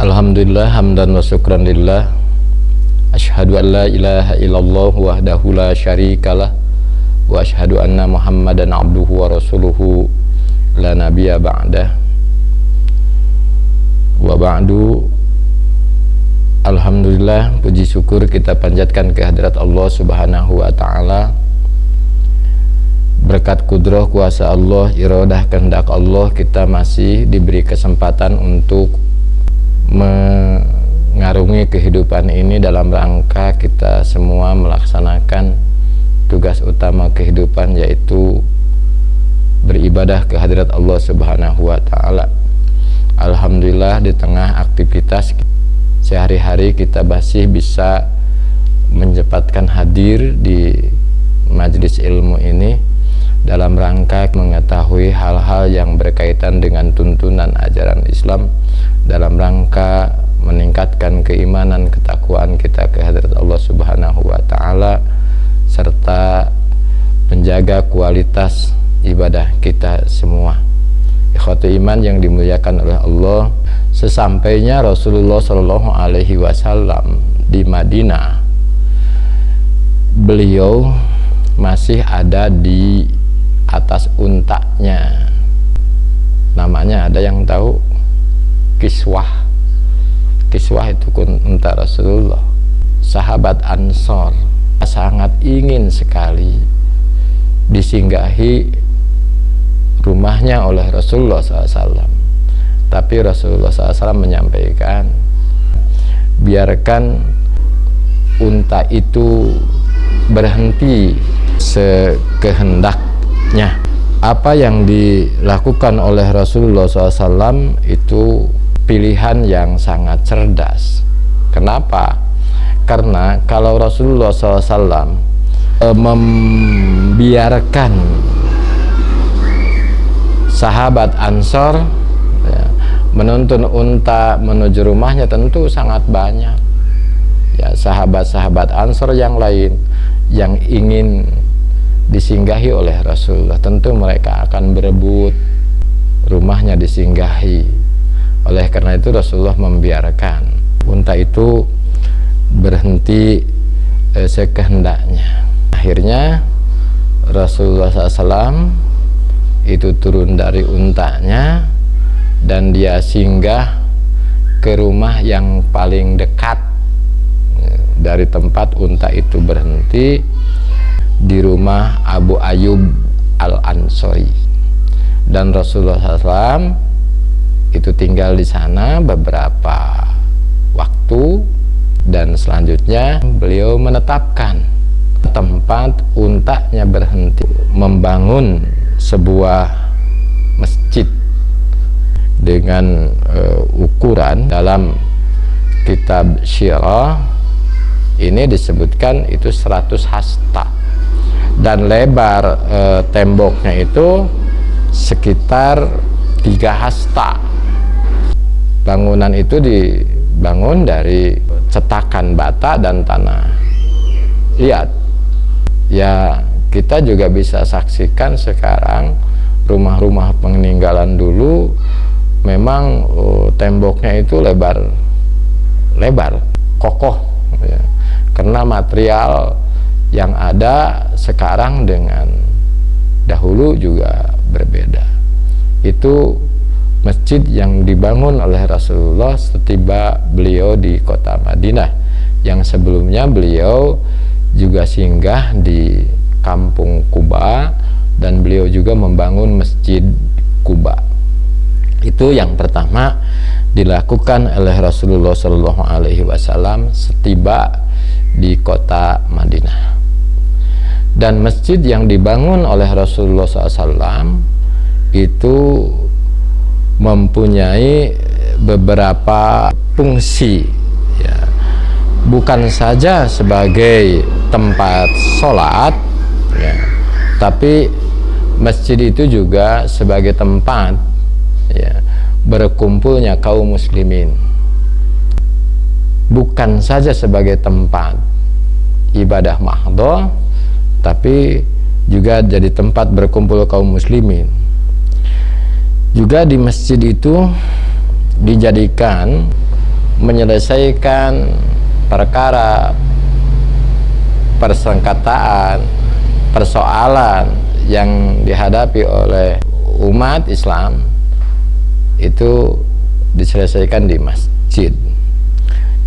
Alhamdulillah hamdan wa syukran lillah. Asyhadu an la ilaha illallah wahdahu la syarikalah wa asyhadu anna Muhammadan abduhu wa rasuluhu la nabiyya ba'dah. Wa ba'du. Alhamdulillah, puji syukur kita panjatkan kehadirat Allah Subhanahu wa taala. Berkat kudrah kuasa Allah, iradah kehendak Allah, kita masih diberi kesempatan untuk mengarungi kehidupan ini dalam rangka kita semua melaksanakan tugas utama kehidupan, yaitu beribadah ke hadirat Allah Subhanahu wa taala. Alhamdulillah, di tengah aktivitas sehari-hari kita masih bisa menyempatkan hadir di majelis ilmu ini dalam rangka mengetahui hal-hal yang berkaitan dengan tuntunan ajaran Islam, dalam rangka meningkatkan keimanan, ketakwaan kita ke hadirat Allah Subhanahu wa taala, serta menjaga kualitas ibadah kita semua. Ikhwatu iman yang dimuliakan oleh Allah, sesampainya Rasulullah Shallallahu alaihi wasallam di Madinah, beliau masih ada di atas untanya. Namanya ada yang tahu? Kiswah. Kiswah itu unta Rasulullah. Sahabat Ansor sangat ingin sekali disinggahi rumahnya oleh Rasulullah SAW. Tapi Rasulullah SAW menyampaikan, biarkan unta itu berhenti sekehendaknya. Apa yang dilakukan oleh Rasulullah SAW itu pilihan yang sangat cerdas. Kenapa? Karena kalau Rasulullah SAW membiarkan sahabat Ansor menuntun unta menuju rumahnya, tentu sangat banyak ya sahabat-sahabat Ansor yang lain yang ingin disinggahi oleh Rasulullah. Tentu mereka akan berebut rumahnya disinggahi. Oleh karena itu Rasulullah membiarkan unta itu berhenti sekehendaknya. Akhirnya Rasulullah SAW itu turun dari untanya dan dia singgah ke rumah yang paling dekat dari tempat unta itu berhenti, di rumah Abu Ayyub Al-Ansori. Dan Rasulullah SAW itu tinggal di sana beberapa waktu, dan selanjutnya beliau menetapkan tempat untanya berhenti, membangun sebuah masjid dengan ukuran dalam kitab Syirah ini disebutkan itu 100 hasta, dan lebar temboknya itu sekitar 3 hasta. Bangunan itu dibangun dari cetakan bata dan tanah liat. Ya, kita juga bisa saksikan sekarang rumah-rumah peninggalan dulu memang temboknya itu lebar kokoh ya. Karena material yang ada sekarang dengan dahulu juga berbeda. Itu masjid yang dibangun oleh Rasulullah setiba beliau di kota Madinah, yang sebelumnya beliau juga singgah di kampung Kuba, dan beliau juga membangun masjid Kuba. Itu yang pertama dilakukan oleh Rasulullah Shallallahu alaihi wasallam setiba di kota Madinah. Dan masjid yang dibangun oleh Rasulullah SAW itu mempunyai beberapa fungsi ya. Bukan saja sebagai tempat sholat ya, tapi masjid itu juga sebagai tempat ya, berkumpulnya kaum muslimin. Bukan saja sebagai tempat ibadah mahdhah, tapi juga jadi tempat berkumpul kaum muslimin. Juga di masjid itu dijadikan menyelesaikan perkara persengketaan, persoalan yang dihadapi oleh umat Islam itu diselesaikan di masjid.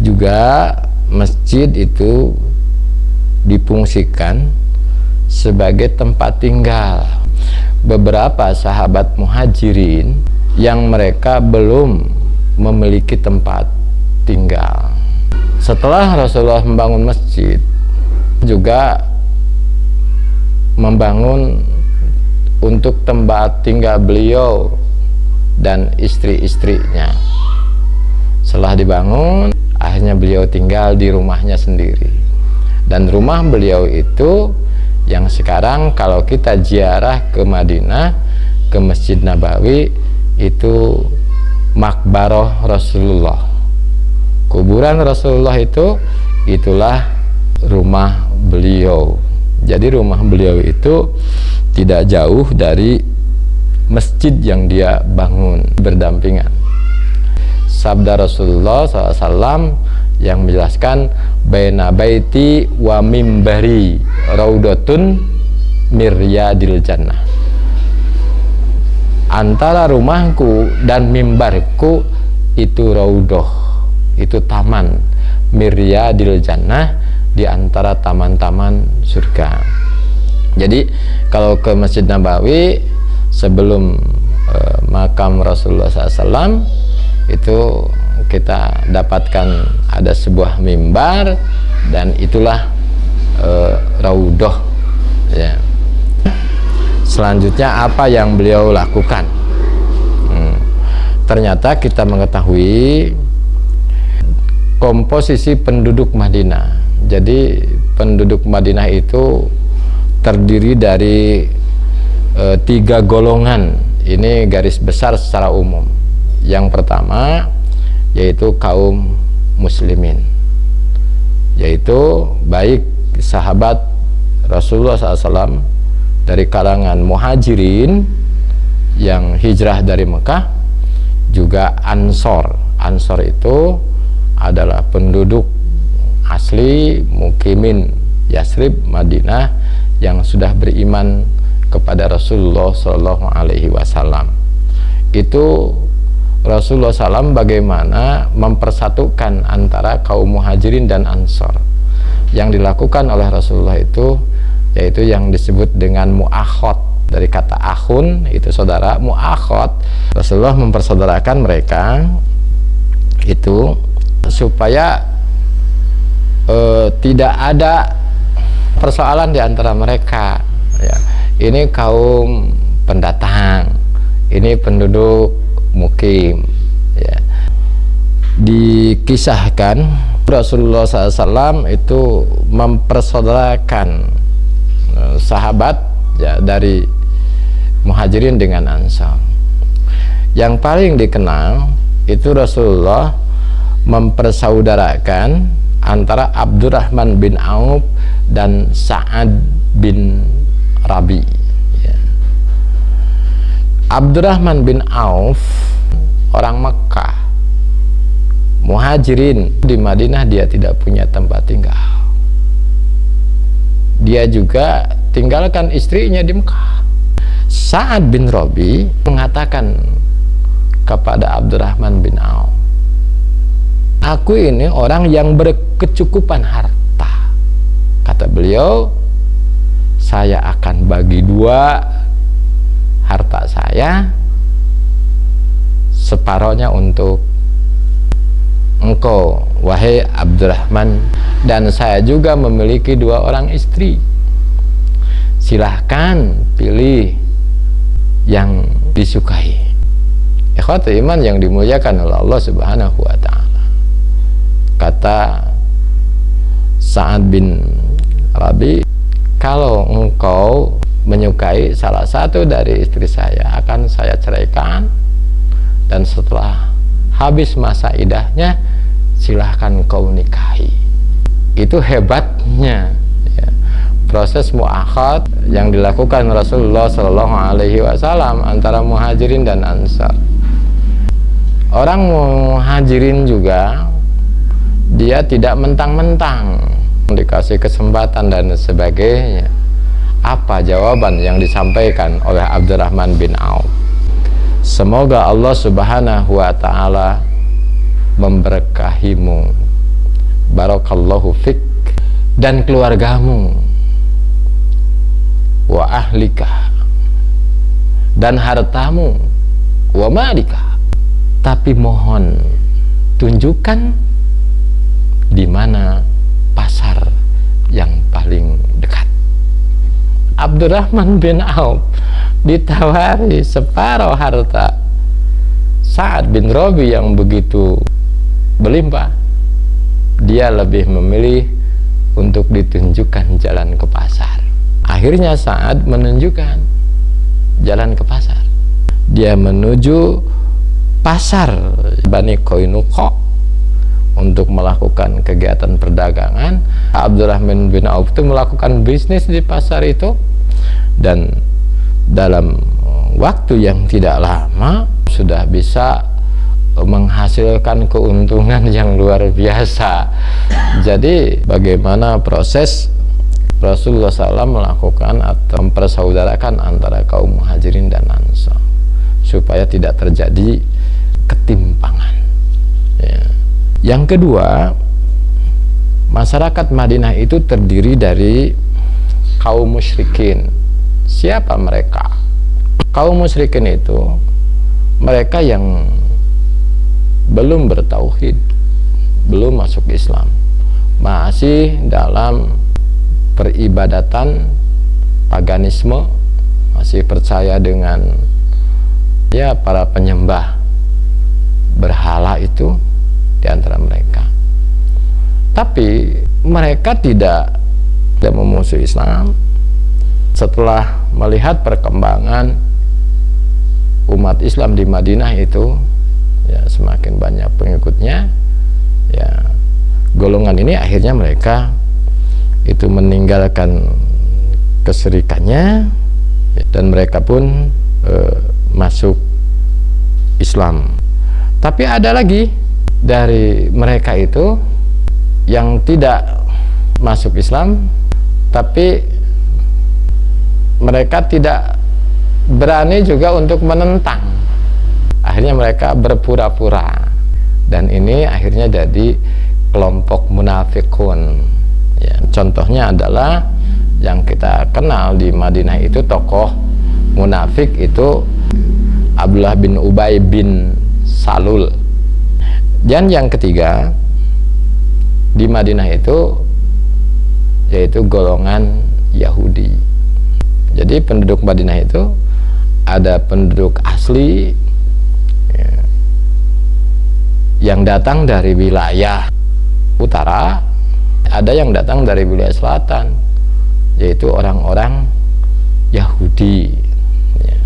Juga masjid itu difungsikan sebagai tempat tinggal beberapa sahabat muhajirin yang mereka belum memiliki tempat tinggal. Setelah Rasulullah membangun masjid, juga membangun untuk tempat tinggal beliau dan istri-istrinya. Setelah dibangun, akhirnya beliau tinggal di rumahnya sendiri. Dan rumah beliau itu yang sekarang kalau kita ziarah ke Madinah, ke Masjid Nabawi, itu makbaroh Rasulullah, kuburan Rasulullah. Itulah rumah beliau. Jadi rumah beliau itu tidak jauh dari masjid yang dia bangun berdampingan. Sabda Rasulullah SAW yang menjelaskan, baina baiti wa mimbari raudatun miryadil jannah. Antara rumahku dan mimbarku itu raudoh, itu taman miryadil jannah, di antara taman-taman surga. Jadi kalau ke Masjid Nabawi sebelum makam Rasulullah SAW itu kita dapatkan ada sebuah mimbar, dan itulah raudoh ya. Selanjutnya apa yang beliau lakukan? Ternyata kita mengetahui komposisi penduduk Madinah. Jadi penduduk Madinah itu terdiri dari 3 golongan. Ini garis besar secara umum. Yang pertama yaitu kaum muslimin, yaitu baik sahabat Rasulullah SAW dari kalangan muhajirin yang hijrah dari Mekah, juga ansor. Ansor itu adalah penduduk asli mukimin Yasrib, Madinah, yang sudah beriman kepada Rasulullah SAW. Itu Rasulullah SAW bagaimana mempersatukan antara kaum muhajirin dan ansor. Yang dilakukan oleh Rasulullah itu yaitu yang disebut dengan mu'akhot, dari kata akhun itu saudara, mu'akhot. Rasulullah mempersaudarakan mereka itu supaya tidak ada persoalan di antara mereka ya. Ini kaum pendatang, ini penduduk mukim ya. Dikisahkan Rasulullah SAW itu mempersaudarakan sahabat ya, dari muhajirin dengan ansar. Yang paling dikenal itu Rasulullah mempersaudarakan antara Abdurrahman bin Auf dan Sa'ad bin Rabi ya. Abdurrahman bin Auf orang Mekah, muhajirin di Madinah, dia tidak punya tempat tinggal. Dia juga tinggalkan istrinya di Mekah. Sa'ad bin Rabi mengatakan kepada Abdurrahman bin Auf, aku ini orang yang berkecukupan harta. Kata beliau, saya akan bagi 2 harta saya, separohnya untuk engkau wahai Abdurrahman, dan saya juga memiliki 2 orang istri. Silahkan pilih yang disukai. Ikhwatul iman yang dimuliakan oleh Allah Subhanahu wa ta'ala. Kata Sa'ad bin Rabi, kalau engkau menyukai salah satu dari istri saya, akan saya ceraikan, dan setelah habis masa idahnya silahkan kau nikahi. Itu hebatnya ya, proses mu'akhad yang dilakukan Rasulullah SAW antara muhajirin dan ansar. Orang muhajirin juga dia tidak mentang-mentang dikasih kesempatan dan sebagainya. Apa jawaban yang disampaikan oleh Abdurrahman bin Auf? Semoga Allah Subhanahu wa ta'ala memberkahimu, barakallahu fik, dan keluargamu, wa ahlika, dan hartamu, wa malika. Tapi mohon tunjukkan di mana pasar yang paling dekat. Abdurrahman bin Auf ditawari separuh harta Sa'ad bin Rabi yang begitu berlimpah. Dia lebih memilih untuk ditunjukkan jalan ke pasar. Akhirnya Sa'ad menunjukkan jalan ke pasar. Dia menuju pasar Bani Qainuqa untuk melakukan kegiatan perdagangan. Abdurrahman bin Auf itu melakukan bisnis di pasar itu, dan dalam waktu yang tidak lama sudah bisa menghasilkan keuntungan yang luar biasa. Jadi bagaimana proses Rasulullah SAW melakukan atau mempersaudarakan antara kaum muhajirin dan ansar supaya tidak terjadi ketimpangan ya. Yang kedua, masyarakat Madinah itu terdiri dari kaum musyrikin. Siapa mereka? Kaum musyrikin itu mereka yang belum bertauhid, belum masuk Islam, masih dalam peribadatan paganisme, masih percaya dengan ya para penyembah berhala itu di antara mereka. Tapi mereka tidak memusuhi Islam. Setelah melihat perkembangan umat Islam di Madinah itu ya semakin banyak pengikutnya, ya golongan ini akhirnya mereka itu meninggalkan kesyirikannya dan mereka pun masuk Islam. Tapi ada lagi dari mereka itu yang tidak masuk Islam, tapi mereka tidak berani juga untuk menentang. Akhirnya mereka berpura-pura, dan ini akhirnya jadi kelompok munafikun ya. Contohnya adalah yang kita kenal di Madinah itu tokoh munafik itu Abdullah bin Ubay bin Salul. Dan yang ketiga di Madinah itu yaitu golongan Yahudi. Jadi penduduk Madinah itu ada penduduk asli ya, yang datang dari wilayah utara, ada yang datang dari wilayah selatan, yaitu orang-orang Yahudi ya.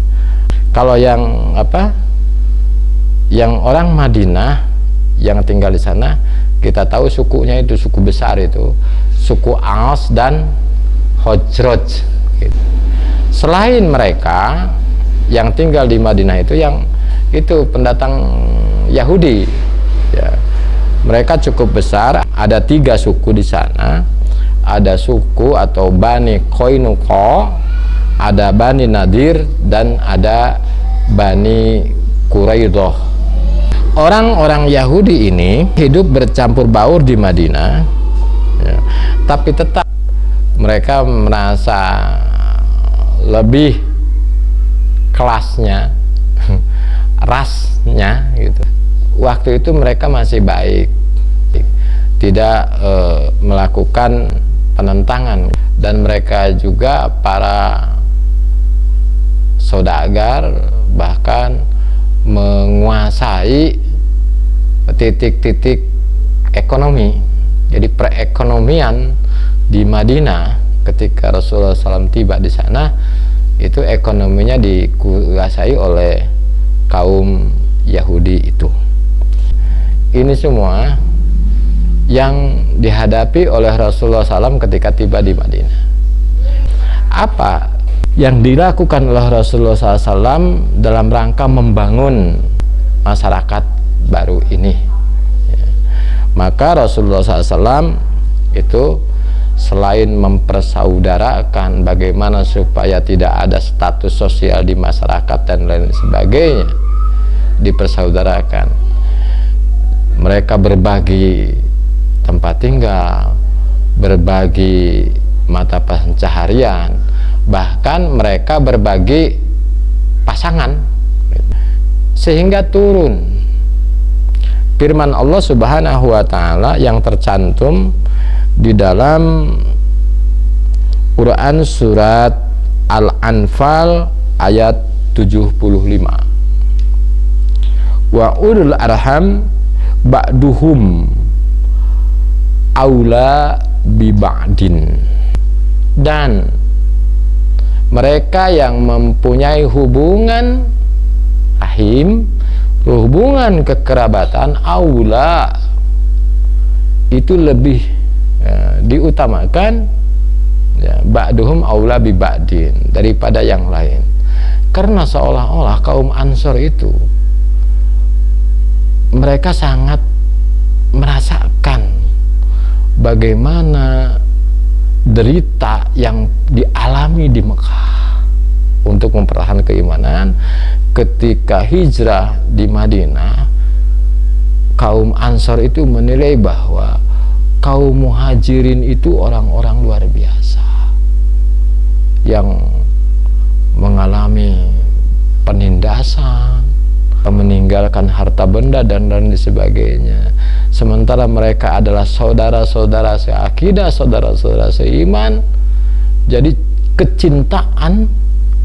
Kalau yang yang orang Madinah yang tinggal di sana, kita tahu sukunya itu suku besar, itu suku Aus dan Khazraj gitu. Selain mereka yang tinggal di Madinah itu yang itu pendatang Yahudi ya, mereka cukup besar. Ada 3 suku di sana. Ada suku atau Bani Qainuqa, ada Bani Nadir, dan ada Bani Quraidah. Orang-orang Yahudi ini hidup bercampur baur di Madinah ya, tapi tetap mereka merasa lebih kelasnya rasnya gitu. Waktu itu mereka masih baik, tidak melakukan penentangan, dan mereka juga para saudagar bahkan menguasai titik-titik ekonomi. Jadi perekonomian di Madinah ketika Rasulullah SAW tiba di sana itu ekonominya dikuasai oleh kaum Yahudi itu. Ini semua yang dihadapi oleh Rasulullah SAW ketika tiba di Madinah. Apa yang dilakukan oleh Rasulullah SAW dalam rangka membangun masyarakat baru ini? Maka Rasulullah SAW itu selain mempersaudarakan bagaimana supaya tidak ada status sosial di masyarakat dan lain sebagainya, dipersaudarakan, mereka berbagi tempat tinggal, berbagi mata pencaharian, bahkan mereka berbagi pasangan, sehingga turun firman Allah Subhanahu wa Ta'ala yang tercantum di dalam Quran surat Al-Anfal ayat 75. Wa ulul arham ba'duhum aula bi ba'din. Dan mereka yang mempunyai hubungan rahim, hubungan kekerabatan, aula itu lebih diutamakan, ya, ba'duhum aula bi ba'din, daripada yang lain. Karena seolah-olah kaum Ansor itu mereka sangat merasakan bagaimana derita yang dialami di Mekah untuk mempertahankan keimanan. Ketika hijrah di Madinah, kaum Ansor itu menilai bahwa kaum Muhajirin itu orang-orang luar biasa yang mengalami penindasan, meninggalkan harta benda dan lain sebagainya, sementara mereka adalah saudara-saudara seakidah, saudara-saudara seiman. Jadi kecintaan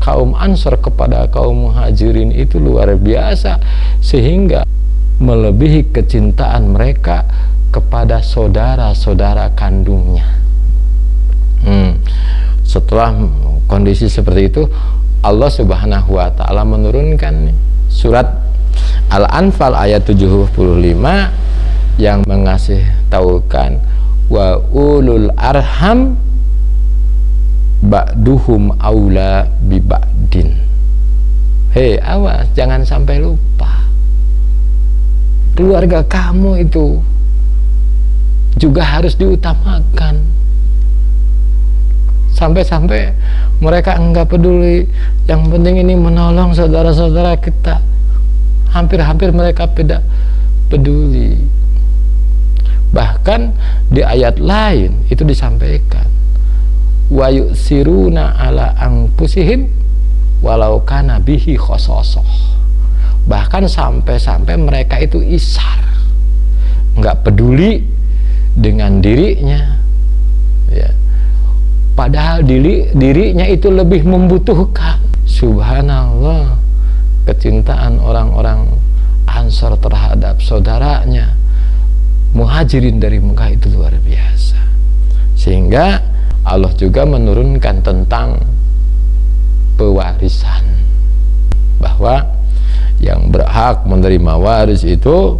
kaum Ansor kepada kaum Muhajirin itu luar biasa, sehingga melebihi kecintaan mereka kepada saudara-saudara kandungnya. Setelah kondisi seperti itu, Allah Subhanahu wa Ta'ala menurunkan surat Al-Anfal ayat 75 yang mengasih taukan wa ulul arham ba'duhum aula bi ba'din. Hei, awas, jangan sampai lupa, keluarga kamu itu juga harus diutamakan. Sampai-sampai mereka enggak peduli, yang penting ini menolong saudara-saudara kita. Hampir-hampir mereka tidak peduli. Bahkan di ayat lain itu disampaikan, wa yusiruna ala anfusihim walau kana bihi khososoh. Bahkan sampai-sampai mereka itu isar, nggak peduli dengan dirinya, ya, padahal dirinya itu lebih membutuhkan. Subhanallah, kecintaan orang-orang Ansor terhadap saudaranya Muhajirin dari Mekah itu luar biasa, sehingga Allah juga menurunkan tentang pewarisan, bahwa yang berhak menerima waris itu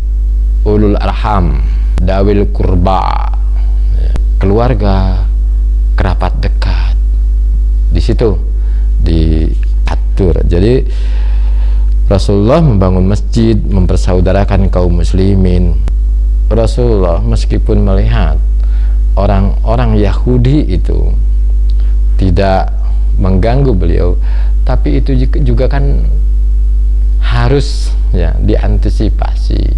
ulul arham, dawil kurba, keluarga, kerabat dekat. Di situ diatur. Jadi Rasulullah membangun masjid, mempersaudarakan kaum muslimin. Rasulullah meskipun melihat orang-orang Yahudi itu tidak mengganggu beliau, tapi itu juga kan harus, ya, diantisipasi.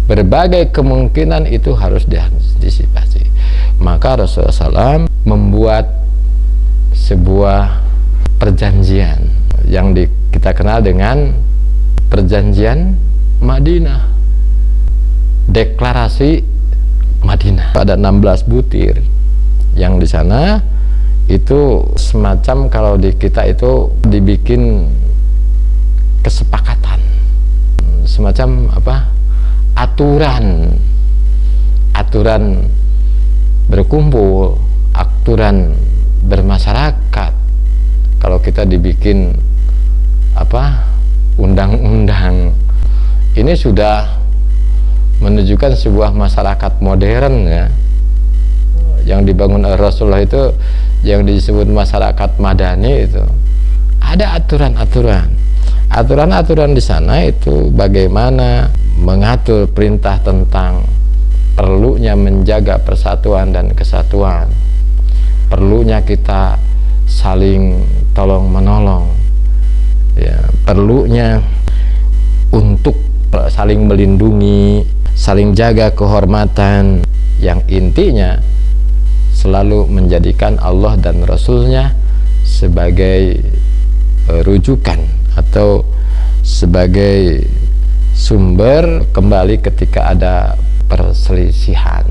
Berbagai kemungkinan itu harus diantisipasi. Maka Rasulullah SAW membuat sebuah perjanjian yang kita kenal dengan perjanjian Madinah, deklarasi Madinah. Ada 16 butir yang di sana itu semacam, kalau di kita itu dibikin kesepakatan, semacam apa, aturan berkumpul, aturan bermasyarakat. Kalau kita dibikin apa, undang-undang, ini sudah menunjukkan sebuah masyarakat modern, ya, yang dibangun oleh Rasulullah itu, yang disebut masyarakat madani. Itu ada aturan-aturan di sana itu bagaimana mengatur perintah tentang perlunya menjaga persatuan dan kesatuan, perlunya kita saling tolong menolong, ya, perlunya untuk saling melindungi, saling jaga kehormatan, yang intinya selalu menjadikan Allah dan Rasulnya sebagai rujukan atau sebagai sumber kembali ketika ada perselisihan.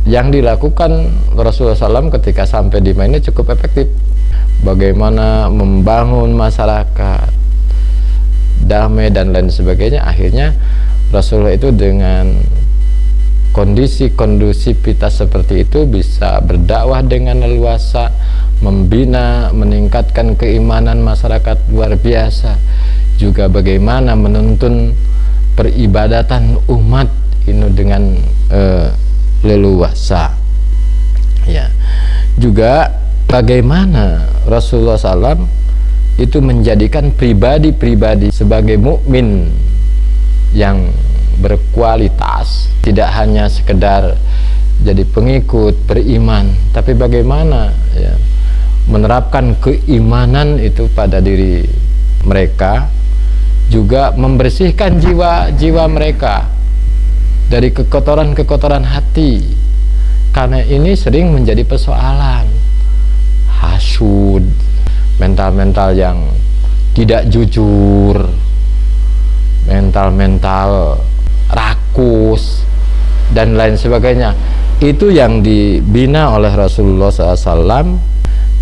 Yang dilakukan Rasulullah SAW ketika sampai di Madinah cukup efektif. Bagaimana membangun masyarakat damai dan lain sebagainya. Akhirnya Rasulullah itu dengan kondisi kondusivitas seperti itu bisa berdakwah dengan leluasa, membina, meningkatkan keimanan masyarakat luar biasa. Juga bagaimana menuntun peribadatan umat ini dengan leluasa, ya. Juga bagaimana Rasulullah SAW itu menjadikan pribadi-pribadi sebagai mukmin yang berkualitas, tidak hanya sekedar jadi pengikut beriman, tapi bagaimana, ya, menerapkan keimanan itu pada diri mereka, juga membersihkan jiwa-jiwa mereka dari kekotoran-kekotoran hati, karena ini sering menjadi persoalan hasud, mental-mental yang tidak jujur, mental-mental rakus dan lain sebagainya. Itu yang dibina oleh Rasulullah SAW,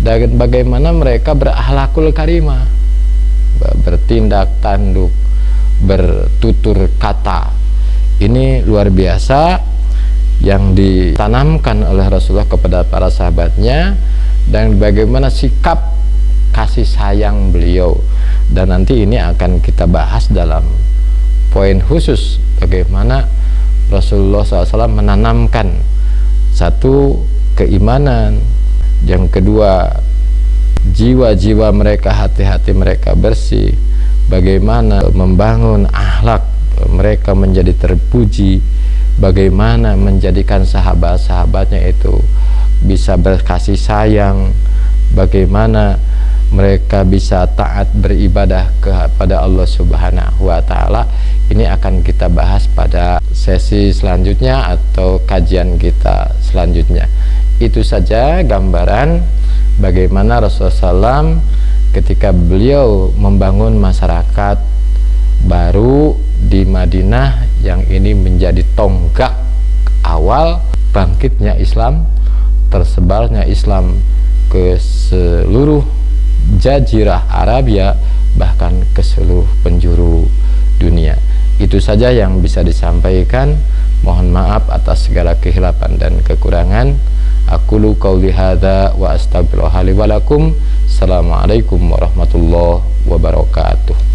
dan bagaimana mereka berakhlakul karimah, bertindak tanduk, bertutur kata. Ini luar biasa yang ditanamkan oleh Rasulullah kepada para sahabatnya, dan bagaimana sikap kasih sayang beliau. Dan nanti ini akan kita bahas dalam poin khusus bagaimana Rasulullah SAW menanamkan satu keimanan, yang kedua jiwa-jiwa mereka, hati-hati mereka bersih, bagaimana membangun akhlak mereka menjadi terpuji, bagaimana menjadikan sahabat-sahabatnya itu bisa berkasih sayang, bagaimana mereka bisa taat beribadah kepada Allah Subhanahu wa Ta'ala. Ini akan kita bahas pada sesi selanjutnya atau kajian kita selanjutnya. Itu saja gambaran bagaimana Rasulullah SAW ketika beliau membangun masyarakat baru di Madinah, yang ini menjadi tonggak awal bangkitnya Islam, tersebarnya Islam ke seluruh jazirah Arabia, bahkan ke seluruh penjuru dunia. Itu saja yang bisa disampaikan. Mohon maaf atas segala kehilapan dan kekurangan. Aqulu qauli hadza wa astaghfirullaha li wa lakum. Assalamualaikum warahmatullahi wabarakatuh.